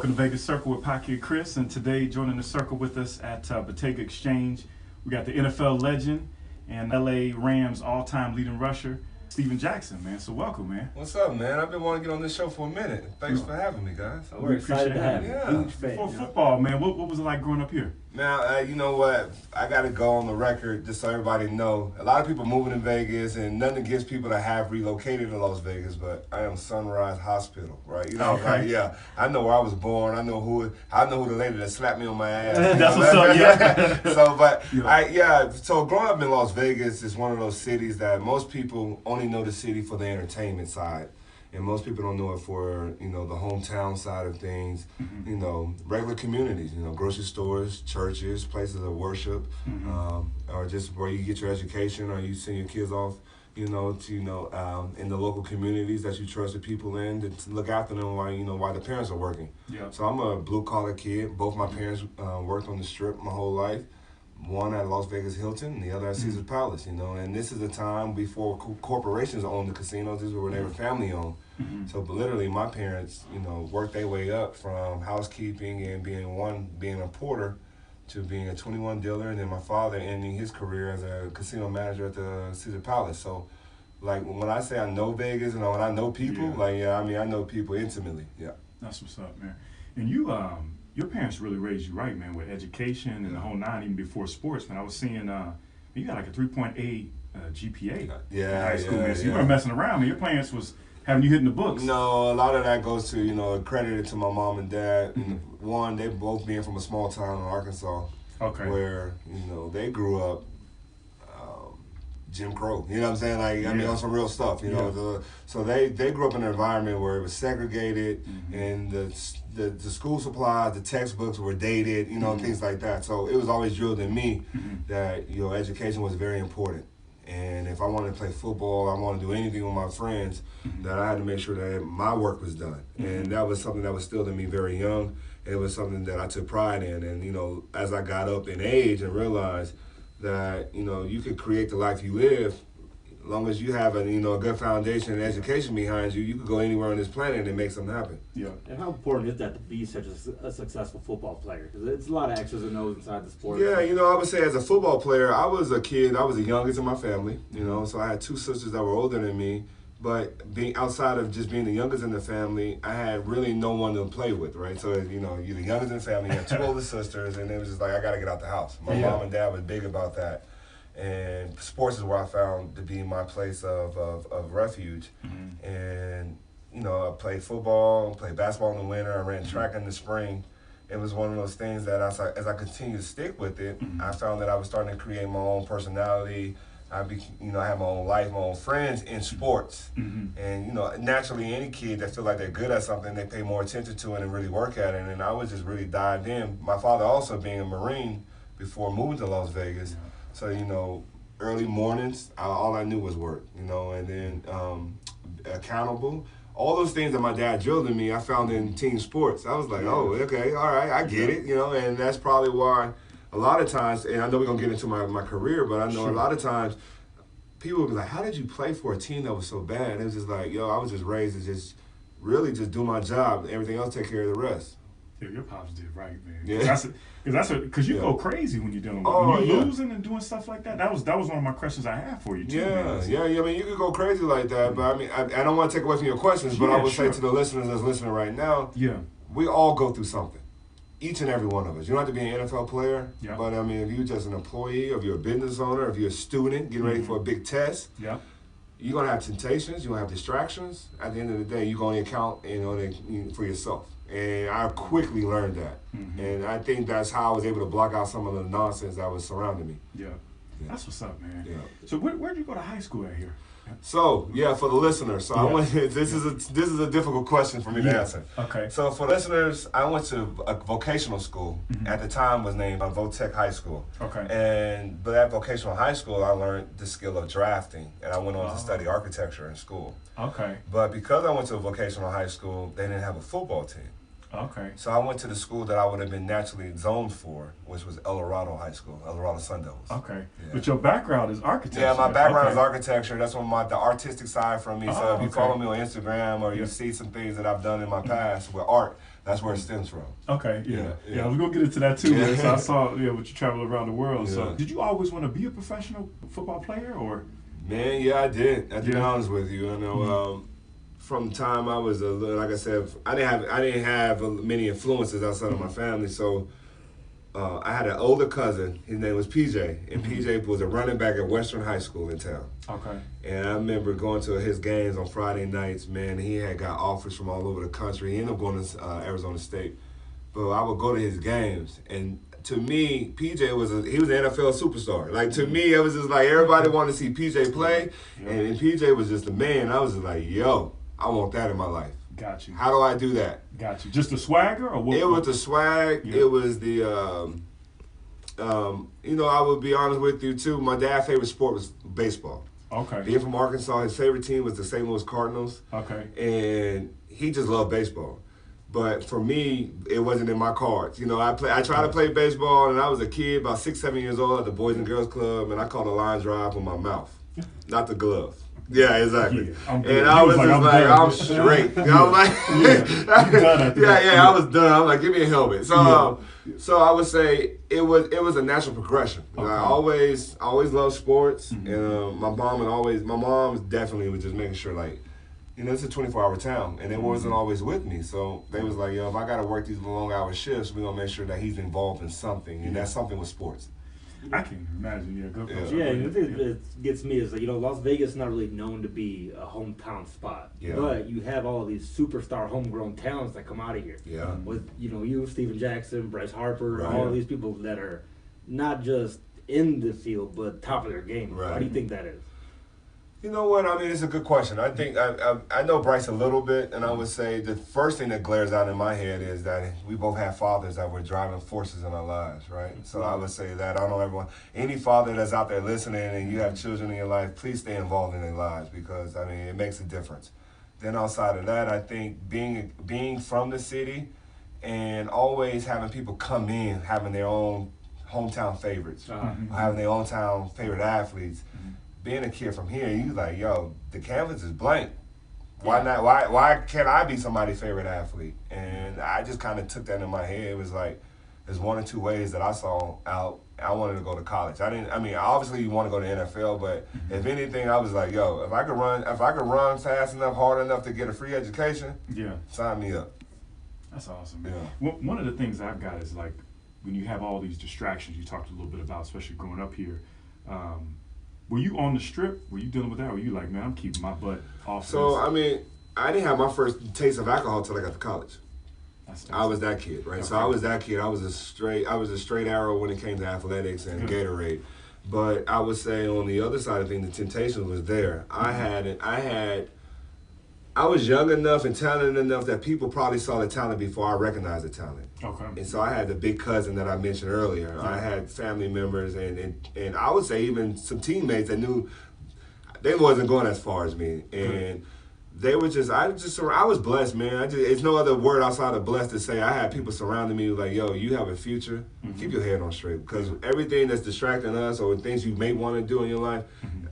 Welcome to Vegas Circle with Pocky and Chris, and today joining the circle with us at Bottega Exchange, we got the NFL legend and LA Rams all-time leading rusher, Steven Jackson, man. So welcome, man. What's up, man? I've been wanting to get on this show for a minute. Thanks for having me, guys. We're excited to have you. Yeah. Huge fan. For football, man, what was it like growing up here? Now, you know what? I got to go on the record just so everybody know. A lot of people moving to Vegas, and nothing against people that have relocated to Las Vegas, but I am Sunrise Hospital, right? You know, Okay. like, yeah. I know where I was born. I know who the lady that slapped me on my ass. That's what's up, yeah. So, but Yeah. So growing up in Las Vegas is one of those cities that most people only know the city for the entertainment side. And most people don't know it for, the hometown side of things, regular communities, grocery stores, churches, places of worship, or just where you get your education or you send your kids off, in the local communities that you trusted people in to look after them while the parents are working. Yeah. So I'm a blue-collar kid. Both my parents worked on the Strip my whole life. One at Las Vegas Hilton, and the other at Caesar's Palace, and this is a time before corporations owned the casinos. These were they were family owned. So literally my parents, worked their way up from housekeeping and being a porter to being a 21 dealer, and then my father ending his career as a casino manager at the Caesar's Palace. So like when I say I know Vegas and when I know people, I know people intimately. Yeah. That's what's up, man. And you, your parents really raised you right, man, with education and the whole nine, even before sports, man. I was seeing, you got like a 3.8 GPA in high school, man. So you weren't messing around, man. Your parents was having you hitting the books. No, a lot of that goes to, credited to my mom and dad. One, they both being from a small town in Arkansas. Okay. Where, they grew up Jim Crow, you know what I'm saying? Like, I mean, on some real stuff, so they grew up in an environment where it was segregated, and the school supplies, the textbooks were dated, things like that. So it was always drilled in me that, education was very important. And if I wanted to play football, I wanted to do anything with my friends, that I had to make sure that my work was done. And that was something that was still in me very young. It was something that I took pride in. And, as I got up in age and realized that, you could create the life you live as long as you have a good foundation and education behind you. You could go anywhere on this planet and make something happen. Yeah. And how important is that to be such a successful football player? Because it's a lot of X's and O's inside the sport. Yeah, I would say as a football player, I was a kid. I was the youngest in my family, so I had two sisters that were older than me. But being outside of just being the youngest in the family, I had really no one to play with, right? So, you're the youngest in the family, you have two older sisters, and it was just like, I got to get out the house. My mom and dad was big about that. And sports is where I found to be my place of refuge. And, I played football, played basketball in the winter, I ran track in the spring. It was one of those things that as I continued to stick with it, I found that I was starting to create my own personality. I have my own life, my own friends in sports. And, naturally any kid that feel like they're good at something, they pay more attention to it and really work at it. And I was just really dived in. My father also being a Marine before moving to Las Vegas. So, early mornings, all I knew was work, and then accountable. All those things that my dad drilled in me, I found in team sports. I was like, oh, okay, all right, I get it, and that's probably why a lot of times, and I know we're going to get into my career, but I know a lot of times people will be like, how did you play for a team that was so bad? And it was just like, I was just raised to just really just do my job. Everything else take care of the rest. Yeah, your pops did right, man. Yeah. Because you go crazy when you're dealing with when you're losing and doing stuff like that. That was one of my questions I had for you too. Man. Yeah. I mean, you could go crazy like that, but I mean, I don't want to take away from your questions, but I would say to the listeners that's listening right now, we all go through something. Each and every one of us. You don't have to be an NFL player, but I mean, if you're just an employee, if you're a business owner, if you're a student getting ready for a big test, you're going to have temptations, you're going to have distractions. At the end of the day, you're going to account for yourself. And I quickly learned that. And I think that's how I was able to block out some of the nonsense that was surrounding me. Yeah. That's what's up, man. Yeah. So where'd you go to high school at here? So, for the listeners, this is a difficult question for me to answer. Okay. So for listeners, I went to a vocational school. At the time was named Votech High School. Okay. But at vocational high school, I learned the skill of drafting, and I went on to study architecture in school. Okay. But because I went to a vocational high school, they didn't have a football team. Okay. So I went to the school that I would have been naturally zoned for, which was Eldorado High School, Eldorado Sun Devils. Okay. Yeah. But your background is architecture. Yeah, my background is architecture. That's one the artistic side from me. So if you okay. follow me on Instagram or you see some things that I've done in my past with art, That's where it stems from. Okay, yeah. I was gonna get into that too. Man. So I saw, what you travel around the world. Yeah. So did you always want to be a professional football player, or? Man, yeah, I did. To be honest with you, I know. From the time I was like I said, I didn't have many influences outside of my family. So I had an older cousin. His name was PJ, and PJ was a running back at Western High School in town. Okay. And I remember going to his games on Friday nights. Man, he had got offers from all over the country. He ended up going to Arizona State, but I would go to his games, and to me, PJ was an NFL superstar. Like, to me, it was just like everybody wanted to see PJ play, and PJ was just a man. I was just like, yo, I want that in my life. Got you. How do I do that? Got you. Just the swagger, or what? It was the swag. Yeah. It was the, I would be honest with you too. My dad's favorite sport was baseball. Okay. Being from Arkansas, his favorite team was the St. Louis Cardinals. Okay. And he just loved baseball. But for me, it wasn't in my cards. I tried to play baseball, and I was a kid, about 6, 7 years old, at the Boys and Girls Club, and I caught a line drive with my mouth, not the glove. Yeah, exactly. Yeah, and I was just like, I'm straight. I was like, I was done. I'm like, give me a helmet. So, so I would say it was a natural progression. Okay. I always loved sports, and my mom definitely was just making sure, like, it's a 24-hour town, and it wasn't always with me. So they was like, if I got to work these long-hour shifts, we're going to make sure that he's involved in something, and that something was sports. I can imagine, go. Yeah, and the thing that gets me is, Las Vegas is not really known to be a hometown spot. Yeah. But you have all these superstar homegrown talents that come out of here. Yeah. With, you, Steven Jackson, Bryce Harper, all of these people that are not just in the field, but top of their game. Right. Why do you think that is? You know what? I mean, it's a good question. I think I know Bryce a little bit, and I would say the first thing that glares out in my head is that we both have fathers that were driving forces in our lives, right? So I would say that. I don't know everyone. Any father that's out there listening and you have children in your life, please stay involved in their lives, because, I mean, it makes a difference. Then outside of that, I think being from the city and always having people come in, having their own hometown favorites, having their own town favorite athletes. Being a kid from here, you like, yo, the canvas is blank. Why not? Why can't I be somebody's favorite athlete? And I just kind of took that in my head. It was like, there's one or two ways that I saw out. I wanted to go to college. Obviously you want to go to NFL, but if anything, I was like, yo, if I could run fast enough, hard enough to get a free education, sign me up. That's awesome, man. Yeah. One of the things I've got is, like, when you have all these distractions you talked a little bit about, especially growing up here, were you on the strip? Were you dealing with that? Or were you like, man, I'm keeping my butt off? So, I mean, I didn't have my first taste of alcohol until I got to college. I was that kid, right? Okay. So I was that kid. I was a straight arrow when it came to athletics and Gatorade. But I would say on the other side of things, the temptation was there. I was young enough and talented enough that people probably saw the talent before I recognized the talent. Okay. And so I had the big cousin that I mentioned earlier. Yeah. I had family members and I would say even some teammates that knew they wasn't going as far as me. And they were I was blessed, man. It's no other word outside of blessed to say I had people surrounding me like, yo, you have a future. Keep your head on straight. Because everything that's distracting us or things you may want to do in your life,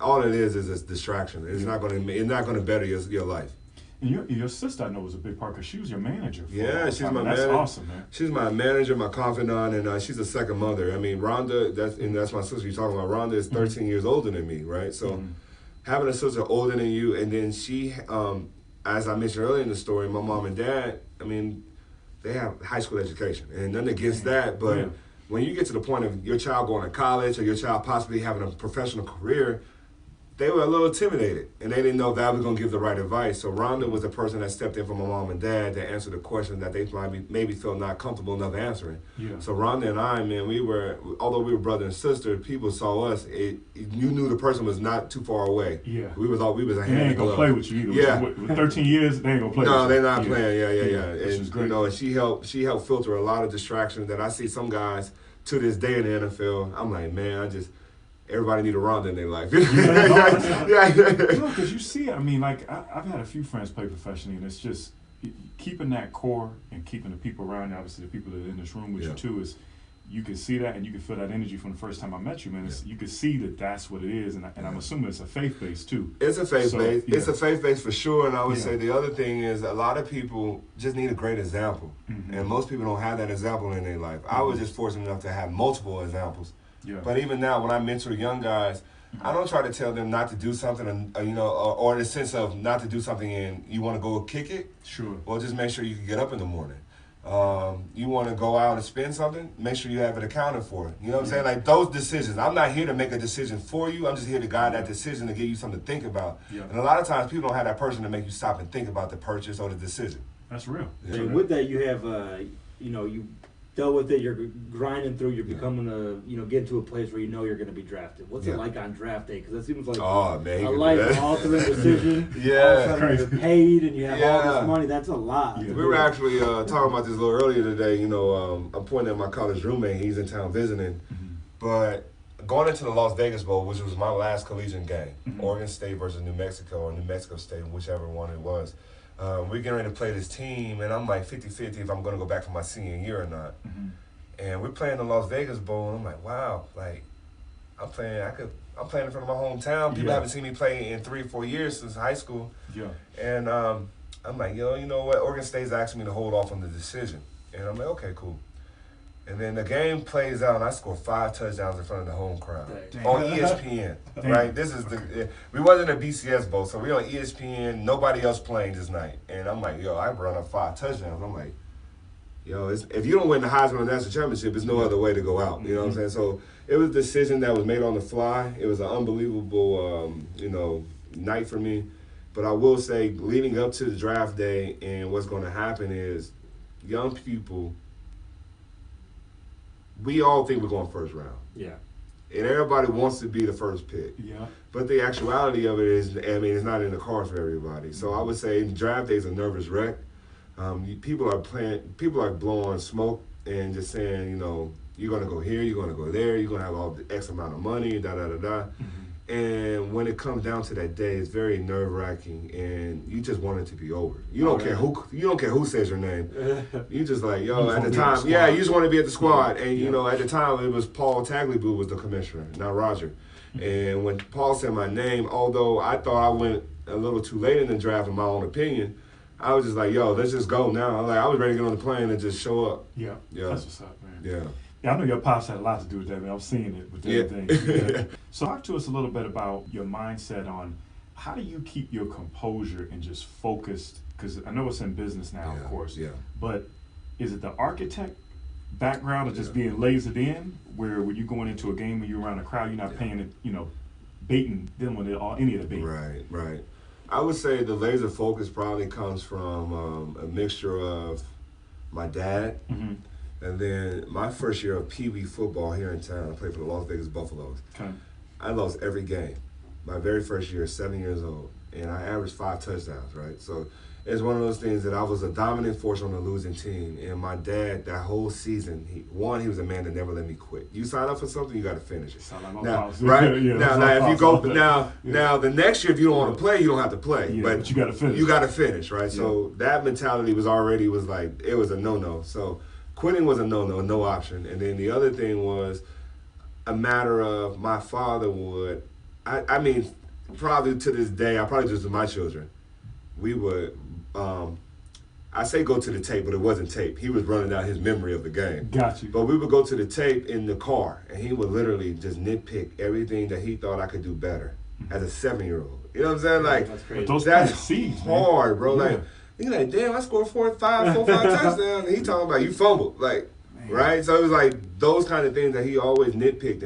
all it is a distraction. It's not going to better your life. And your sister, I know, was a big part because she was your manager. She's my manager. That's awesome, man. She's my manager, my confidant, and she's a second mother. I mean, Rhonda, that's my sister you're talking about. Rhonda is 13 years older than me, right? So having a sister older than you, and then she, as I mentioned earlier in the story, my mom and dad, I mean, they have high school education, and nothing against that, but when you get to the point of your child going to college or your child possibly having a professional career, they were a little intimidated, and they didn't know if I was going to give the right advice. So Rhonda was the person that stepped in for my mom and dad to answer the question that they maybe felt not comfortable enough answering. Yeah. So Rhonda and I, man, although we were brother and sister, people saw us. You knew the person was not too far away. Yeah. We was a hand in glove. They ain't going to play with you either. Yeah. With 13 years, they ain't going to play with you. No, they're not playing. Yeah. Which is great. And she helped filter a lot of distractions that I see some guys to this day in the NFL. I'm like, man, everybody need a Rhonda in their life. Because you see it. I mean, like, I've had a few friends play professionally, and it's just keeping that core and keeping the people around you, obviously the people that are in this room with you too, is you could see that and you could feel that energy from the first time I met you, man. You could see that that's what it is, and I'm assuming it's a faith base too. It's a faith base. Yeah. It's a faith base for sure, and I would say the other thing is a lot of people just need a great example, and most people don't have that example in their life. I was just fortunate enough to have multiple examples, but even now when I mentor young guys, I don't try to tell them not to do something, or in the sense of not to do something and you want to go kick it. Sure. Well, just make sure you can get up in the morning. You want to go out and spend something, make sure you have it accounted for. You know what I'm saying? Like those decisions. I'm not here to make a decision for you. I'm just here to guide that decision to give you something to think about. Yeah. And a lot of times people don't have that person to make you stop and think about the purchase or the decision. That's real. Yeah. And with that, you have, you dealt with it. You're grinding through. You're becoming getting to a place where you know you're going to be drafted. What's it like on draft day? Because that seems like a life-altering decision. All of a sudden you're paid and you have all this money. That's a lot. We were actually talking about this a little earlier today. I'm pointing at my college roommate. He's in town visiting, but going into the Las Vegas Bowl, which was my last collegiate game, Oregon State versus New Mexico, or New Mexico State, whichever one it was. We're getting ready to play this team, and I'm like 50-50 if I'm going to go back for my senior year or not. And we're playing the Las Vegas Bowl, and I'm like, wow, like I'm playing in front of my hometown. People haven't seen me play in 3 or 4 years since high school. Yeah. And I'm like, you know what? Oregon State's asking me to hold off on the decision, and I'm like, okay, cool. And then the game plays out, and I score 5 touchdowns in front of the home crowd on ESPN. Right? This is we wasn't a BCS Bowl, so we on ESPN. Nobody else playing this night, and I'm like, yo, I run up 5 touchdowns. I'm like, yo, if you don't win the Heisman or National Championship, there's no other way to go out. You know what I'm saying? So it was a decision that was made on the fly. It was an unbelievable, night for me. But I will say, leading up to the draft day, and what's going to happen is, young people. We all think we're going first round. Yeah. And everybody wants to be the first pick. Yeah. But the actuality of it is, it's not in the cards for everybody. So I would say draft day is a nervous wreck. People are blowing smoke and just saying, you're going to go here, you're going to go there, you're going to have all the X amount of money, da-da-da-da. And when it comes down to that day, it's very nerve-wracking, and you just want it to be over. You don't care who says your name. You just like, at the time, you just want to be at the squad. And at the time, it was Paul Tagliabue was the commissioner, not Roger. And when Paul said my name, although I thought I went a little too late in the draft, in my own opinion, I was just like, let's just go now. I was ready to get on the plane and just show up. Yeah. That's what's up, man. Yeah. Yeah, I know your pops had a lot to do with that, man. I'm seeing it with everything. Yeah. So talk to us a little bit about your mindset on how do you keep your composure and just focused, because I know it's in business now, of course, but is it the architect background of just being lasered in, where when you're going into a game when you're around a crowd, you're not paying it, baiting them with any of the bait? Right. I would say the laser focus probably comes from a mixture of my dad, and then my first year of Pee Wee football here in town. I played for the Las Vegas Buffaloes. Okay. I lost every game. My very first year, 7 years old, and I averaged 5 touchdowns, right? So it's one of those things that I was a dominant force on a losing team. And my dad, that whole season, he was a man that never let me quit. You sign up for something, you got to finish it. Now, right? Now, if you go now, the next year, if you don't want to play, you don't have to play. Yeah, but you got to finish. You got to finish, right? Yeah. So that mentality was like, it was a no-no. So quitting was a no-no, no option. And then the other thing was a matter of my father would, probably to this day, I probably just with my children, we would, I say go to the tape, but it wasn't tape. He was running out his memory of the game. Got you. But we would go to the tape in the car, and he would literally just nitpick everything that he thought I could do better as a 7-year-old. You know what I'm saying? Like, that's crazy. That's seeds, hard, bro. Yeah. Like, you're like, damn, I scored 4 or 5 touchdowns, and he talking about you fumbled, like, man. Right? So it was like those kind of things that he always nitpicked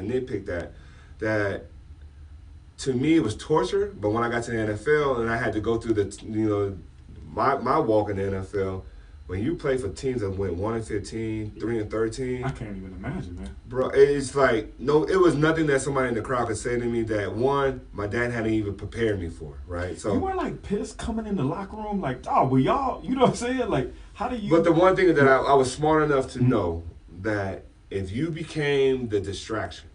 that to me it was torture. But when I got to the NFL and I had to go through my walk in the NFL, when you play for teams that went 1-15, 3-13, I can't even imagine, man. Bro, it's like it was nothing that somebody in the crowd could say to me that my dad hadn't even prepared me for, right? So you weren't like pissed coming in the locker room, like, well, y'all, you know what I'm saying? Like, how do you? But the one thing that I was smart enough to know that if you became the distraction,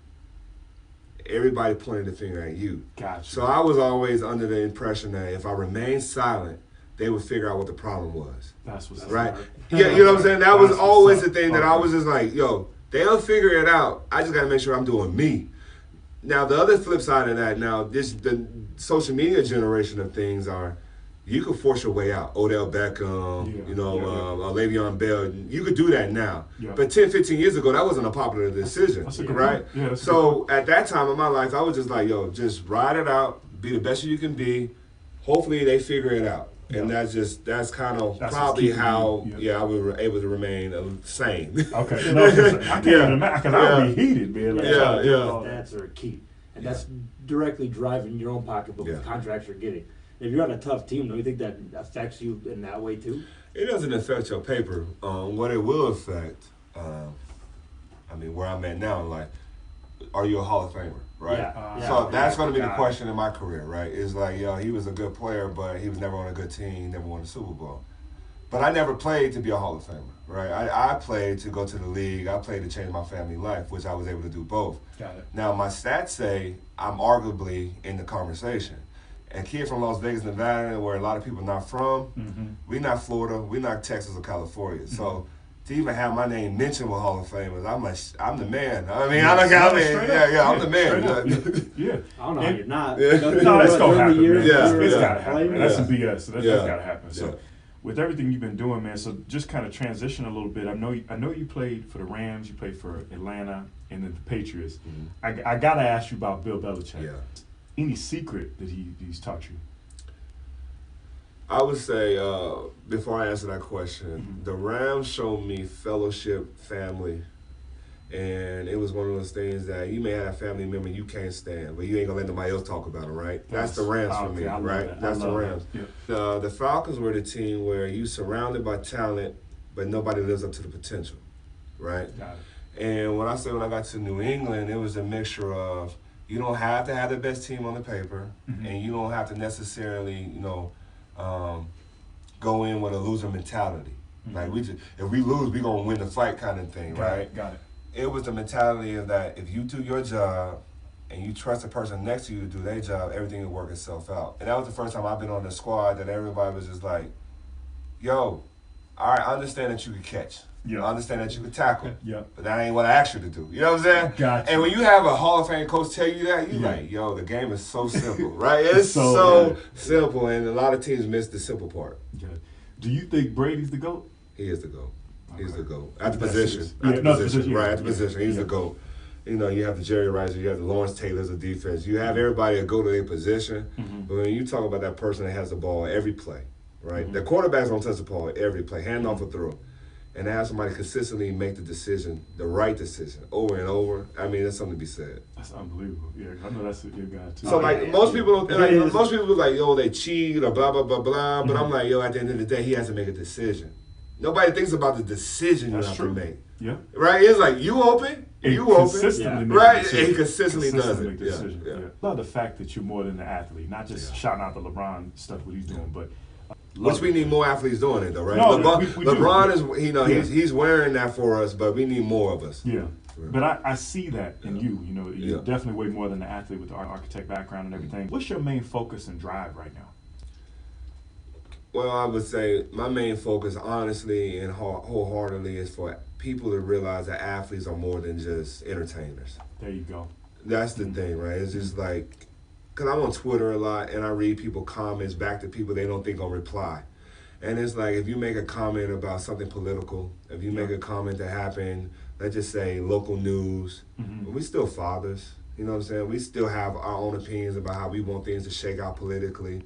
everybody pointed the finger at you. Gotcha. So I was always under the impression that if I remained silent, they would figure out what the problem was. That's what's right. Yeah, you know what I'm saying? That was always the thing that I was just like, They'll figure it out. I just got to make sure I'm doing me. Now, the other flip side of that, the social media generation of things are, you could force your way out. Odell Beckham, Le'Veon Bell. You could do that now. Yeah. But 10, 15 years ago, that wasn't a popular decision, right? Yeah, so at that time in my life, I was just like, just ride it out, be the best you can be. Hopefully, they figure it out. Yeah. And that's kind of probably how I was able to remain sane. Okay. No, I can't even imagine, because I would be heated, man. Stats are key. And that's directly driving your own pocketbook with contracts you're getting. If you're on a tough team, don't you think that affects you in that way too? It doesn't affect your paper. What it will affect, where I'm at now in life, are you a Hall of Famer, right? So that's going to be the question in my career, right? It's like, he was a good player, but he was never on a good team, never won a Super Bowl. But I never played to be a Hall of Famer, right? I played to go to the league. I played to change my family life, which I was able to do both. Got it. Now, my stats say I'm arguably in the conversation. A kid from Las Vegas, Nevada, where a lot of people are not from, we're not Florida, we're not Texas or California. So to even have my name mentioned with Hall of Famers, I'm the man. I'm the man. I don't know how you're not. No, it's going to happen, man. It's got to happen, man. That's some BS, so that's got to happen. So with everything you've been doing, man, so just kind of transition a little bit. I know you played for the Rams, you played for Atlanta, and then the Patriots. I got to ask you about Bill Belichick. Yeah. Any secret that he's taught you? I would say, before I answer that question, the Rams showed me fellowship, family, and it was one of those things that you may have a family member you can't stand, but you ain't gonna let nobody else talk about it, right? That's the Rams for me, right? That's the Rams. Yeah. The Falcons were the team where you surrounded by talent, but nobody lives up to the potential, right? Got it. And when I got to New England, it was a mixture of, you don't have to have the best team on the paper, and you don't have to necessarily, go in with a loser mentality. Like if we lose, we gonna win the fight kind of thing, right? Got it. It was the mentality of that if you do your job and you trust the person next to you to do their job, everything will work itself out. And that was the first time I've been on the squad that everybody was just like, all right, I understand that you could catch. I understand that you could tackle. But that ain't what I asked you to do. You know what I'm saying? Gotcha. And when you have a Hall of Fame coach tell you that, you like, the game is so simple, right? It's so simple, and a lot of teams miss the simple part. Good. Do you think Brady's the GOAT? He is the GOAT. Okay. He's the GOAT. At the position. At the position. He's the GOAT. You have the Jerry Rice, you have the Lawrence Taylors of defense. You have everybody that go to their position. But when you talk about that person that has the ball every play, right? The quarterbacks don't touch the ball every play, hand off or throw. And to have somebody consistently make the decision, the right decision, over and over, that's something to be said. That's unbelievable. Yeah, I know that's a good guy too. So most people they cheat or blah blah blah blah. But I'm like, at the end of the day, he has to make a decision. Nobody thinks about the decision you have to make. Yeah. Right? It's like you open, right? And he consistently does it. Yeah. Love the fact that you're more than an athlete, not just shouting out the LeBron stuff what he's doing, but. Which we need more athletes doing it though, right? No, LeBron is, he's wearing that for us, but we need more of us. Yeah, but I see that in you. You're definitely way more than an athlete with the architect background and everything. What's your main focus and drive right now? Well, I would say my main focus, honestly and wholeheartedly, is for people to realize that athletes are more than just entertainers. There you go. That's the thing, right? It's just like, because I'm on Twitter a lot and I read people comments back to people they don't think will reply. And it's like, if you make a comment about something political, if you make a comment that happened, let's just say local news, we still fathers. You know what I'm saying? We still have our own opinions about how we want things to shake out politically.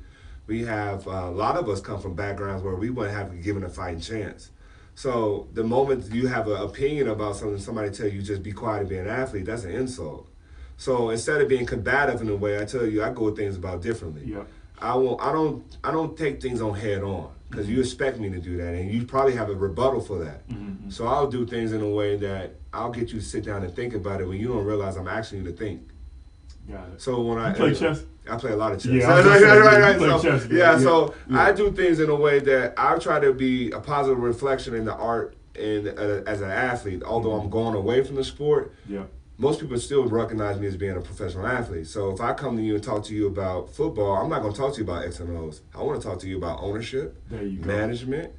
We have, a lot of us come from backgrounds where we wouldn't have been given a fighting chance. So the moment you have an opinion about something, somebody tell you just be quiet and be an athlete, that's an insult. So instead of being combative in a way, I tell you, I go at things about differently. Yeah. I don't take things on head on because you expect me to do that, and you probably have a rebuttal for that. So I'll do things in a way that I'll get you to sit down and think about it when you don't realize I'm asking you to think. Got it. So when you play chess? I play a lot of chess. Yeah, So I do things in a way that I try to be a positive reflection in the art and as an athlete. Although I'm going away from the sport. Yeah. Most people still recognize me as being a professional athlete. So if I come to you and talk to you about football, I'm not going to talk to you about X and O's. I want to talk to you about ownership, management,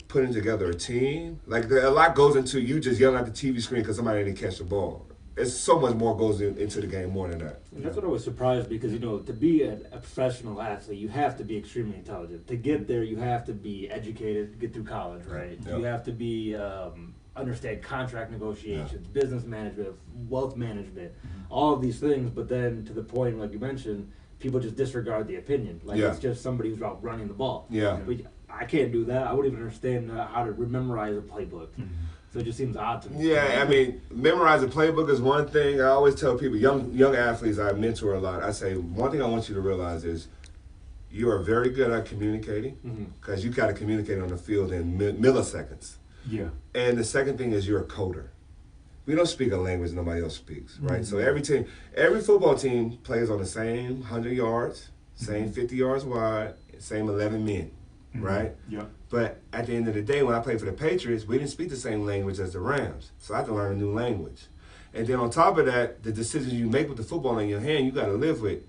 putting together a team. Like a lot goes into you just yelling at the TV screen because somebody didn't catch the ball. It's so much more goes into the game more than that. And that's what I was surprised because, to be a professional athlete, you have to be extremely intelligent. To get there, you have to be educated, get through college, right? You have to be understand contract negotiations, business management, wealth management, all of these things. But then to the point, like you mentioned, people just disregard the opinion. Like it's just somebody who's out running the ball. But I can't do that. I wouldn't even understand how to memorize a playbook. So it just seems odd to me. Yeah, I mean, memorize a playbook is one thing. I always tell people, young athletes I mentor a lot, I say, one thing I want you to realize is you are very good at communicating because you got to communicate on the field in milliseconds. Yeah. And the second thing is you're a coder. We don't speak a language nobody else speaks, right? So every football team plays on the same 100 yards, same 50 yards wide, same 11 men, right? Yeah. But at the end of the day, when I played for the Patriots, we didn't speak the same language as the Rams. So I had to learn a new language. And then on top of that, the decisions you make with the football in your hand, you got to live with.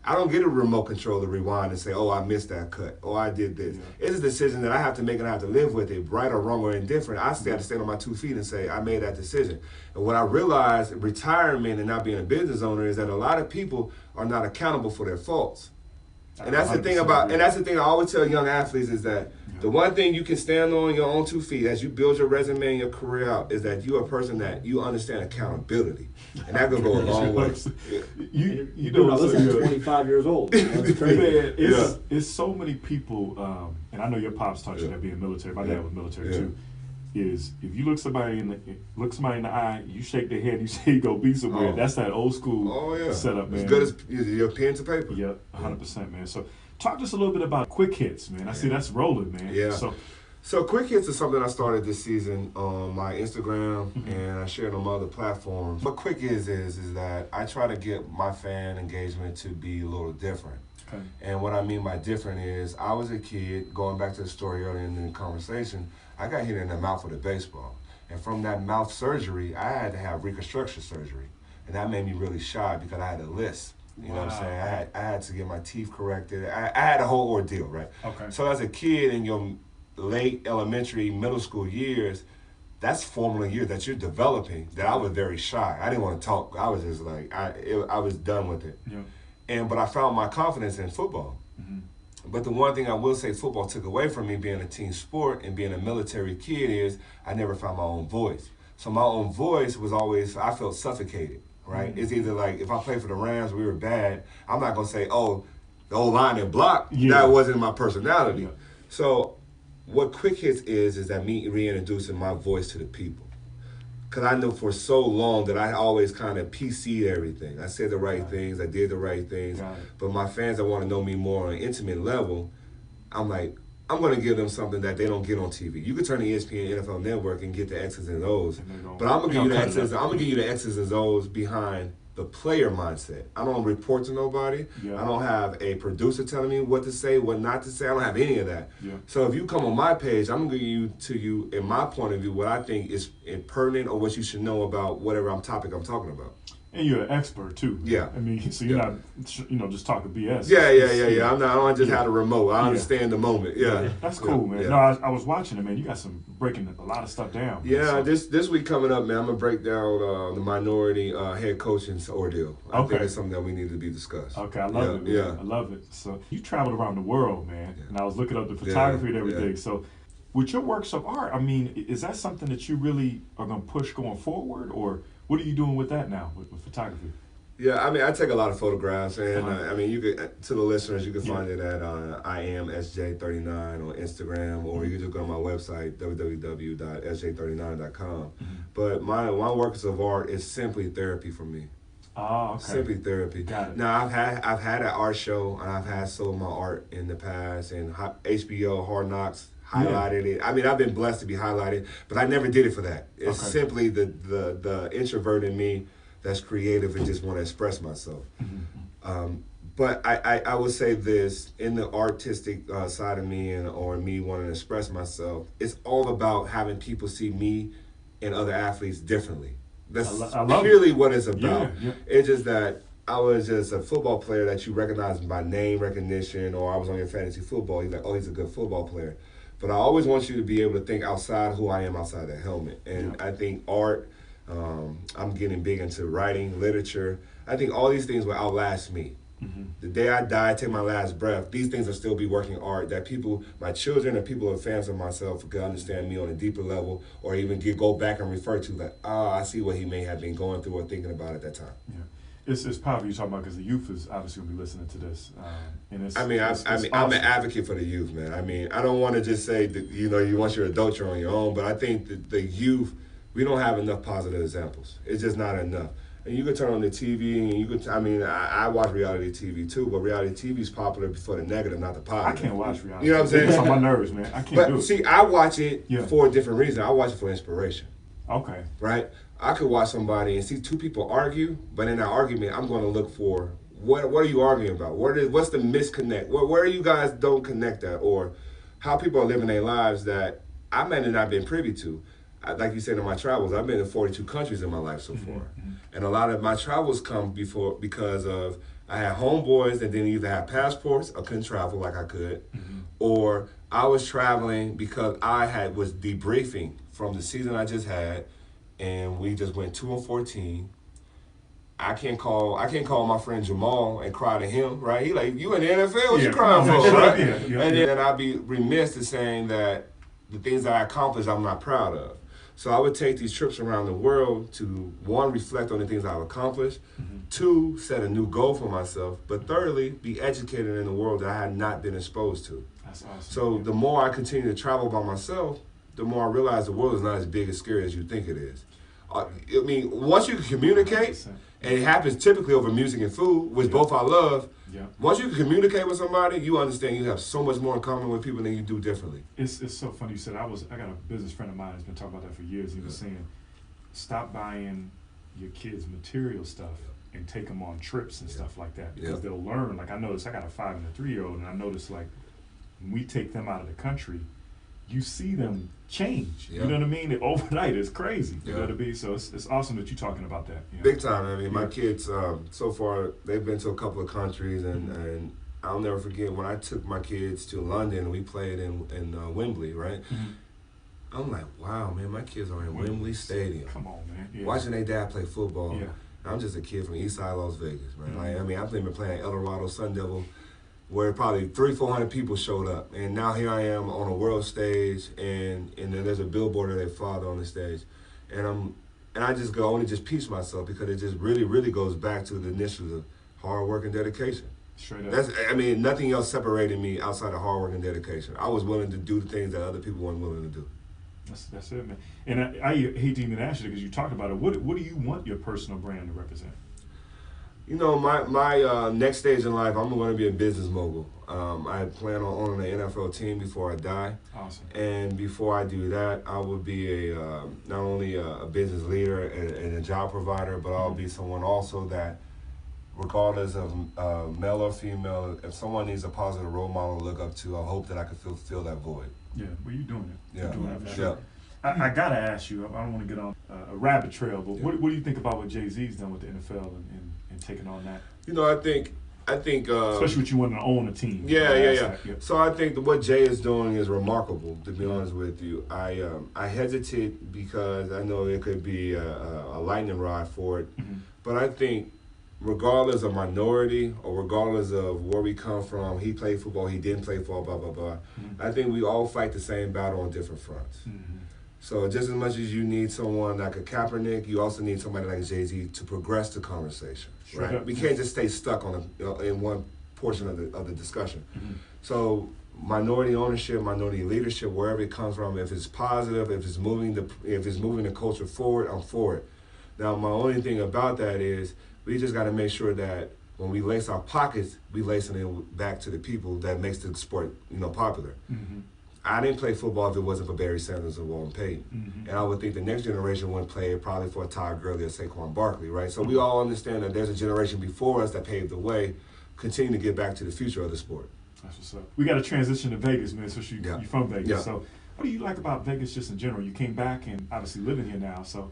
I don't get a remote control to rewind and say, oh, I missed that cut. Oh, I did this. It's a decision that I have to make and I have to live with it, right or wrong or indifferent. I still have to stand on my 2 feet and say, I made that decision. And what I realized, retirement and not being a business owner, is that a lot of people are not accountable for their faults. And that's the thing I always tell young athletes is that the one thing you can stand on your own 2 feet as you build your resume and your career out is that you're a person that you understand accountability. And that can go a long way. You doing all this at 25 years old. That's crazy. It's so many people, and I know your pops taught you that being military. My dad was military too. Is if you look somebody in the eye, you shake their head, you say you go be somewhere. That's that old school setup, man. As good as your pen to paper. Yep, 100%, man. So talk to us a little bit about quick hits, man. I see that's rolling, man. Yeah. So quick hits is something I started this season on my Instagram and I shared on my other platforms. What quick is that I try to get my fan engagement to be a little different. Okay. And what I mean by different is I was a kid, going back to the story earlier in the conversation, I got hit in the mouth with a baseball. And from that mouth surgery, I had to have reconstruction surgery. And that made me really shy because I had a lisp. You know what I'm saying? I had to get my teeth corrected. I had a whole ordeal, right? Okay. So as a kid in your late elementary, middle school years, that's formative years that you're developing, that I was very shy. I didn't want to talk. I was just like, I was done with it. Yeah. But I found my confidence in football. But the one thing I will say football took away from me being a team sport and being a military kid is I never found my own voice. So my own voice was always, I felt suffocated, right? It's either like, if I played for the Rams, we were bad, I'm not going to say, oh, the old line and block, that wasn't my personality. So what quick hits is that me reintroducing my voice to the people. Because I know for so long that I always kind of PC'd everything. I said the right things, I did the right things. But my fans that want to know me more on an intimate level, I'm like, I'm going to give them something that they don't get on TV. You can turn the ESPN NFL Network and get the X's and O's. But I'm going to give you the X's. I'm going to give you the X's and O's behind the player mindset. I don't report to nobody. I don't have a producer telling me what to say, what not to say. I don't have any of that. So if you come on my page, I'm going to give you, in my point of view, what I think is pertinent or what you should know about whatever topic I'm talking about. And you're an expert too. Yeah. I mean, so you're not, just talking BS. Yeah. I don't just have a remote. I understand the moment. Yeah. That's cool, man. No, I was watching it, man. You got breaking a lot of stuff down. Yeah. This week coming up, man, I'm gonna break down the minority head coaching's ordeal. I think it's something that we need to be discussed. Okay, I love it. Man. Yeah. I love it. So you traveled around the world, man, and I was looking up the photography and everything. So with your works of art, I mean, is that something that you really are gonna push going forward, or what are you doing with that now, with photography? Yeah, I mean, I take a lot of photographs, and I mean, you could, to the listeners, you can find it at I am SJ39 on Instagram, or you can just go to my website, www.sj39.com. But my works of art is simply therapy for me. Oh, okay. Simply therapy. Got it. Now, I've had an art show, and I've had some of my art in the past, and HBO Hard Knocks highlighted it. I mean, I've been blessed to be highlighted, but I never did it for that. It's simply the introvert in me that's creative and just want to express myself. But I would say this, in the artistic side of me or me wanting to express myself, it's all about having people see me and other athletes differently. That's really what it's about. It's just that I was just a football player that you recognize by name recognition, or I was on your fantasy football. You're like, oh, he's a good football player. But I always want you to be able to think outside who I am outside the helmet. And I think art, I'm getting big into writing, literature. I think all these things will outlast me. The day I die, take my last breath, these things will still be working art that people, my children and people who are fans of myself can understand me on a deeper level, or even go back and refer to that, I see what he may have been going through or thinking about at that time. Yeah. It's powerful you're talking about, because the youth is obviously going to be listening to this. And it's, awesome. I'm an advocate for the youth, man. I mean, I don't want to just say that, you once you're an adult, you're on your own, but I think that the youth, we don't have enough positive examples. It's just not enough. And you can turn on the TV, and you can. I watch reality TV too, but reality TV is popular for the negative, not the positive. I can't watch reality. You know what I'm saying? It's on my nerves, man. I can't do it. See, I watch it for a different reason. I watch it for inspiration. Okay. Right? I could watch somebody and see two people argue, but in that argument, I'm going to look for what are you arguing about? What's the misconnect? Where you guys don't connect at, or how people are living their lives that I may have not been privy to. Like you said, in my travels, I've been in 42 countries in my life so far. And a lot of my travels come because of I had homeboys that didn't either have passports or couldn't travel like I could, or I was traveling because I was debriefing from the season I just had, and we just went 2-14. I can't call my friend Jamal and cry to him, right? He like, you in the NFL, what you crying for, right? And then I'd be remiss in saying that the things that I accomplished, I'm not proud of. So I would take these trips around the world to, one, reflect on the things I've accomplished, two, set a new goal for myself, but thirdly, be educated in the world that I had not been exposed to. That's awesome. So the more I continue to travel by myself, the more I realize the world is not as big and scary as you think it is. Once you can communicate, 100%. And it happens typically over music and food, which both I love. Once you can communicate with somebody, you understand you have so much more in common with people than you do differently. It's so funny you said. I got a business friend of mine who's been talking about that for years. He was saying, stop buying your kids material stuff and take them on trips and stuff like that, because they'll learn. Like I noticed, I got a 5 and a 3-year-old, and I noticed like when we take them out of the country, you see them change. You know what I mean? Overnight, it's crazy. You know what I mean? So it's awesome that you're talking about that. You know? Big time. I mean, my kids, so far, they've been to a couple of countries, and I'll never forget when I took my kids to London and we played in Wembley, right? I'm like, wow, man, my kids are in Wembley Stadium. Come on, man. Watching their dad play football. I'm just a kid from East Side Las Vegas, man. Like, I've been playing Eldorado, Sun Devil, where probably 300-400 people showed up, and now here I am on a world stage, and then there's a billboard of their father on the stage, and I just go on and just piece myself, because it just really, really goes back to the initial of hard work and dedication. Straight up. Nothing else separated me outside of hard work and dedication. I was willing to do the things that other people weren't willing to do. That's it, man. And I hate to even ask you, because you talked about it. What do you want your personal brand to represent? My next stage in life, I'm going to be a business mogul. I plan on owning an NFL team before I die. Awesome. And before I do that, I will be not only a business leader and a job provider, but I'll be someone also that, regardless of male or female, if someone needs a positive role model to look up to, I hope that I can fill that void. Yeah, well, you're doing it. You're doing it for sure. Yeah. I got to ask you, I don't want to get on a rabbit trail, but what do you think about what Jay-Z's done with the NFL and taking on that? I think especially with you wanting to own a team. Yeah. So I think that what Jay is doing is remarkable, to be honest with you. I hesitate because I know it could be a lightning rod for it, but I think regardless of minority or regardless of where we come from, he played football, he didn't play football, blah, blah, blah. I think we all fight the same battle on different fronts. So just as much as you need someone like a Kaepernick, you also need somebody like Jay-Z to progress the conversation. Right? We can't just stay stuck on in one portion of the discussion. So minority ownership, minority leadership, wherever it comes from, if it's positive, if it's moving the culture forward, I'm for it. Now, my only thing about that is we just got to make sure that when we lace our pockets, we lacing it back to the people that makes the sport, popular. I didn't play football if it wasn't for Barry Sanders or Walton Payton. And I would think the next generation wouldn't play it probably for Todd Gurley or Saquon Barkley, right? So we all understand that there's a generation before us that paved the way, continue to get back to the future of the sport. That's what's up. We got to transition to Vegas, man, especially you're from Vegas. So what do you like about Vegas just in general? You came back and obviously living here now, so.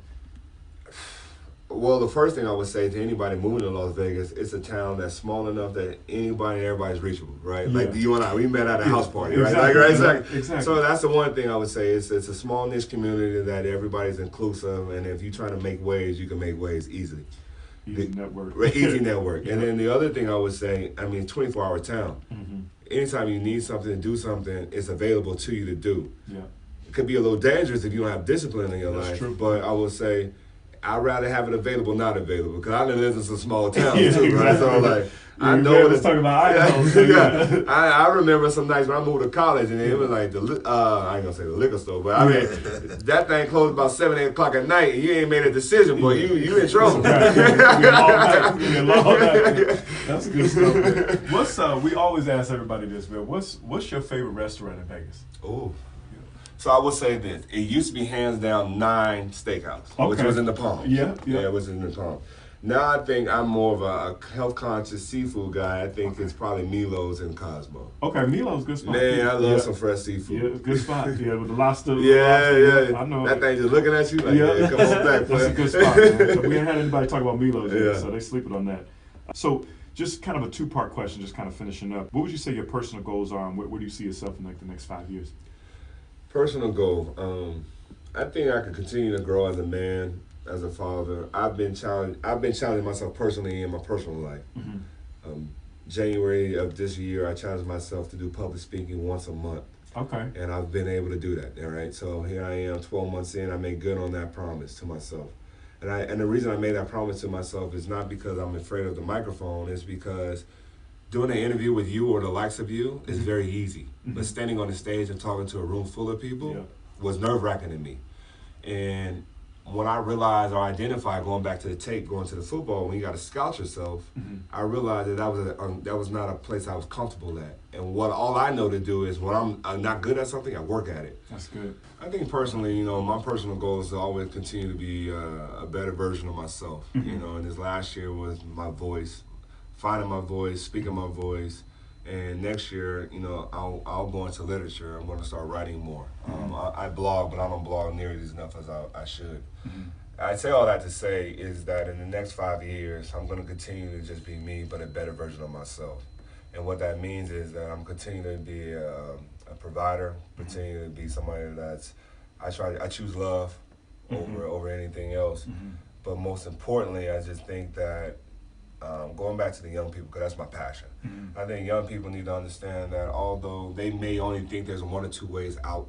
Well, the first thing I would say to anybody moving to Las Vegas, it's a town that's small enough that anybody and everybody's reachable, right? Yeah. Like you and I, we met at a house party, right? Exactly. So that's the one thing I would say. It's a small niche community that everybody's inclusive, and if you're trying to make waves, you can make waves easily. Easy network. Easy network. Yeah. And then the other thing I would say, I mean, 24-hour town. Mm-hmm. Anytime you need something, do something, it's available to you to do. Yeah. It could be a little dangerous if you don't have discipline in your life. True. But I would say, I'd rather have it available, not available, because I live in some small towns too, right? So like, I know what it's talking about. Idaho. I remember some nights when I moved to college, and it was like I ain't gonna say the liquor store, but I mean that thing closed about 7, 8 o'clock at night, and you ain't made a decision, boy. You in trouble. That's good stuff. Man. What's we always ask everybody this, man. What's your favorite restaurant in Vegas? Oh. So I would say this. It used to be hands down 9 Steakhouse, which was in the Palm. Yeah, it was in the Palm. Now I think I'm more of a health conscious seafood guy. I think it's probably Milo's and Cosmo. Okay, Milo's good spot. Man, I love some fresh seafood. Yeah, good spot. Yeah, with the lobster. Yeah. I know. That thing just looking at you like, come on back, player. That's a good spot, man. So we ain't had anybody talk about Milo's yet, so they sleeping on that. So just kind of a 2-part question, just kind of finishing up. What would you say your personal goals are, and where do you see yourself in like the next 5 years? Personal goal. I think I could continue to grow as a man, as a father. I've been challenging myself personally in my personal life. Mm-hmm. January of this year, I challenged myself to do public speaking once a month. Okay. And I've been able to do that. All right. So here I am, 12 months in. I made good on that promise to myself. And the reason I made that promise to myself is not because I'm afraid of the microphone. It's because doing an interview with you or the likes of you is very easy. Mm-hmm. But standing on the stage and talking to a room full of people was nerve-wracking to me. And when I realized or identified, going back to the tape, going to the football, when you got to scout yourself, I realized that was not a place I was comfortable at. And all I know to do is when I'm not good at something, I work at it. That's good. I think personally, my personal goal is to always continue to be a better version of myself. Mm-hmm. And this last year was my voice. Finding my voice, speaking my voice, and next year, I'll go into literature. I'm going to start writing more. Mm-hmm. I blog, but I don't blog nearly as enough as I should. Mm-hmm. I say all that to say is that in the next 5 years, I'm going to continue to just be me, but a better version of myself. And what that means is that I'm continuing to be a provider, continue to be somebody I choose love over anything else. Mm-hmm. But most importantly, I just think that going back to the young people, because that's my passion. Mm-hmm. I think young people need to understand that although they may only think there's 1 or 2 ways out,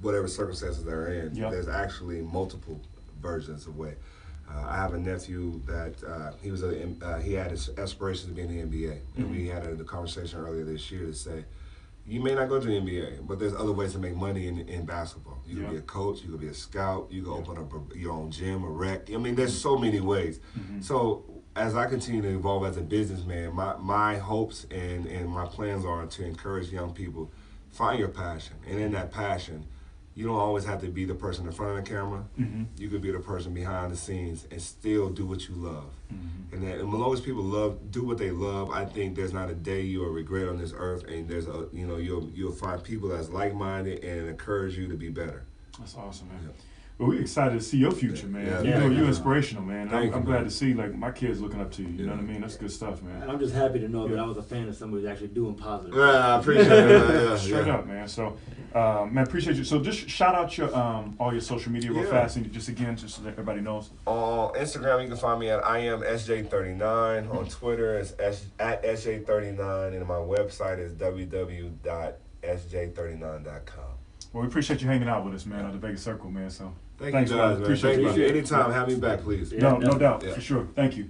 whatever circumstances they're in, there's actually multiple versions of way. I have a nephew that he had his aspirations to be in the NBA, and we had a conversation earlier this year to say, you may not go to the NBA, but there's other ways to make money in basketball. You can be a coach, you can be a scout, you can open up your own gym, a rec. I mean, there's so many ways. Mm-hmm. So as I continue to evolve as a businessman, my hopes and my plans are to encourage young people, find your passion. And in that passion, you don't always have to be the person in front of the camera. Mm-hmm. You could be the person behind the scenes and still do what you love. Mm-hmm. And as long as people do what they love, I think there's not a day you will regret on this earth, and you'll find people that's like-minded and encourage you to be better. That's awesome, man. Yeah. Well, we're excited to see your future, man. You're inspirational, man. I'm glad to see my kids looking up to you. You know what I mean? That's good stuff, man. And I'm just happy to know that I was a fan of somebody who's actually doing positive. Yeah, I appreciate it. Straight up, man. So, man, appreciate you. So, just shout out your all your social media real fast, and just so that everybody knows. On Instagram, you can find me at IamSJ39. On Twitter, it's at SJ39, and my website is www.sj39.com. Well, we appreciate you hanging out with us, man, on the Vegas Circle, man. So thanks, guys, man. Appreciate you. Anytime, have me back, please. No doubt, for sure. Thank you.